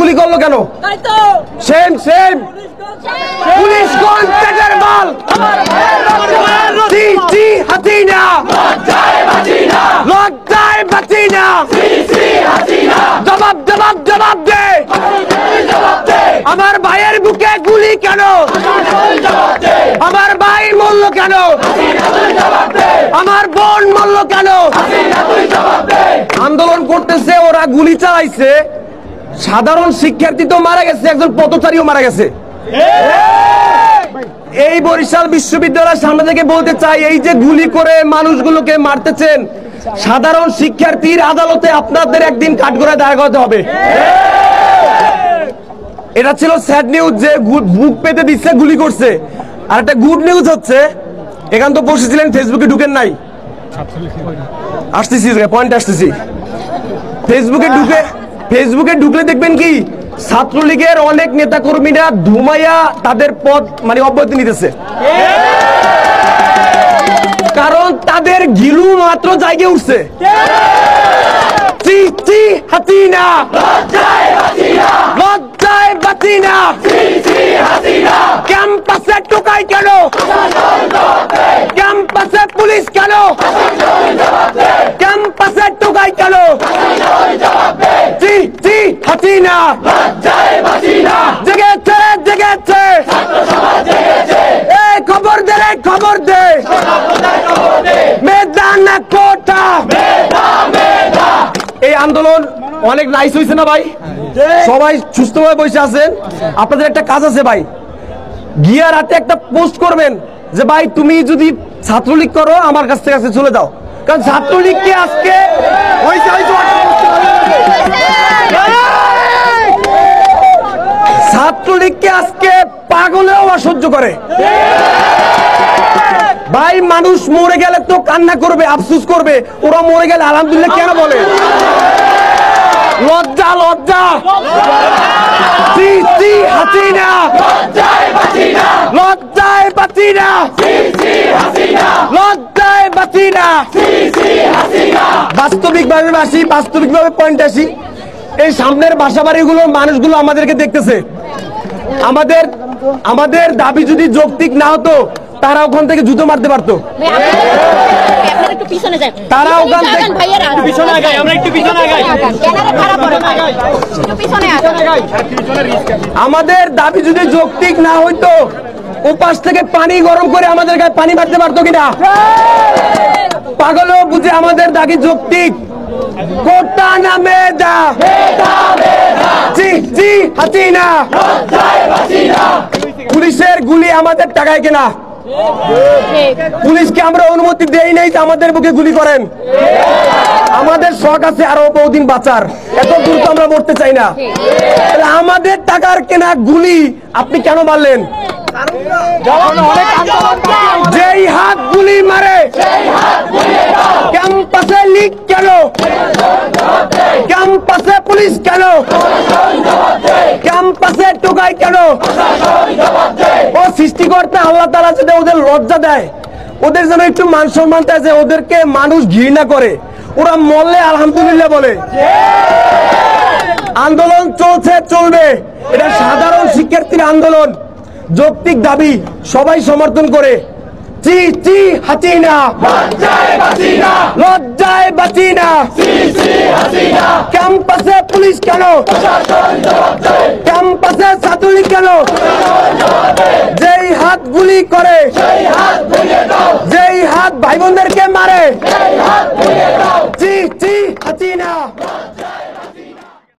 গুলি করলো কেন? সেম সেম পুলিশ কোন পেটের বল? হাসিনা লজ্জায় বাঁচি না। জবাব জবাব জবাব দে। আমার ভাইয়ের বুকে গুলি কেন? আমার ভাই মরল কেন? আমার বোন মরল কেন? আন্দোলন করতেছে, ওরা গুলি চালাইছে, সাধারণ শিক্ষার্থী তো মারা গেছে, একজন পথচারীও মারা গেছে। এই বরিশাল বিশ্ববিদ্যালয়ের সামনে থেকে বলতে চাই, এই যে গুলি করে মানুষগুলোকে মারতেছেন, সাধারণ শিক্ষার্থীর আদালতে আপনাদের একদিন কাঠগড়ায় দাঁড় করাতে হবে। এটা ছিল স্যাড নিউজ যে বুক পেতে দিচ্ছে, গুলি করছে। আর একটা গুড নিউজ হচ্ছে, এখান তো বসেছিলেন, ফেসবুকে ঢুকেন নাই। আসতেছি পয়েন্ট আসতেছি। ফেসবুকে ঢুকলে দেখবেন কি ছাত্রলীগের অনেক নেতা কর্মীরা ধুমাইয়া তাদের পদ মানে অব্যাহতি নিতেছে, কারণ তাদের গিলু মাত্র জায়গায় উঠছে। হাসিনা লজ্জায় বাঁচি না। ক্যাম্পাসে টোকাই কেন? ক্যাম্পাসে পুলিশ কেন? ক্যাম্পাসে টোকাই কেন? হাসিনা জেগেছে জেগেছে, এই খবর দে রে খবর দে। মেদানা কোটা। এই আন্দোলন অনেক নাইস হয়েছে না ভাই? সবাই সুস্থভাবে বসে আছেন। আপনাদের একটা কাজ আছে ভাই, গিয়া রাতে একটা পোস্ট করবেন যে ভাই তুমি যদি ছাত্রলীগ করো আমার কাছ থেকে চলে যাও, কারণ ছাত্রলীগকে আজকে ছাত্রলীগকে আজকে পাগলেও অসহ্য করে ভাই। মানুষ মরে গেলে তো কান্না করবে, আফসোস করবে, ওরা মরে গেলে আলহামদুলিল্লাহ কেন বলে? লজ্জা লজ্জা। হাসিনা লজ্জায় বাঁচি না। লজ্জায় বাঁচি না। বাস্তবিকভাবে আসি, বাস্তবিকভাবে পয়েন্ট আসি। এই সামনের বাসা বাড়িগুলোর মানুষগুলো আমাদেরকে দেখতেছে। আমাদের দাবি যদি যৌক্তিক না হতো, তারা ওখান থেকে জুতো মারতে পারতো। তারা ওখান থেকে আমাদের দাবি যদি যৌক্তিক না হইতো, উপাস থেকে পানি গরম করে আমাদের গায়ে পানি মারতে পারতো কিনা? পাগলও বুঝে আমাদের দাবি যৌক্তিক। কোটা না মেধা। হাসিনা পুলিশের গুলি আমাদের টাকায় কেনা। পুলিশকে আমরা অনুমতি দেই নাই যে আমাদের বুকে গুলি করেন। আমাদের শখ আছে আরো বহুদিন বাঁচার, এত দূর তো আমরা মরতে চাই না। আমাদের টাকার কেনা গুলি আপনি কেন মারলেন? যেই হাত গুলি মারে ক্যাম্পাসে লিক কেন? ক্যাম্পাসে পুলিশ কেন? ক্যাম্পাসে টোকাই কেন? ও সৃষ্টিকর্তা আল্লাহ তাআলা যদি ওদের লজ্জা দেয়, ওদের যেন একটু মান সম্মান দেয়, যে ওদেরকে মানুষ ঘৃণা করে, ওরা মরলে আলহামদুলিল্লাহ বলে। আন্দোলন চলছে, চলবে। এটা সাধারণ শিক্ষার্থীর আন্দোলন, যৌক্তিক দাবি, সবাই সমর্থন করে। হাসিনা লজ্জায় বাঁচি না। ক্যাম্পাসে পুলিশ কেন? ক্যাম্পাসে ছাত্রলীগ কেন? যেই হাত গুলি করে, যেই হাত ভাই বোনদেরকে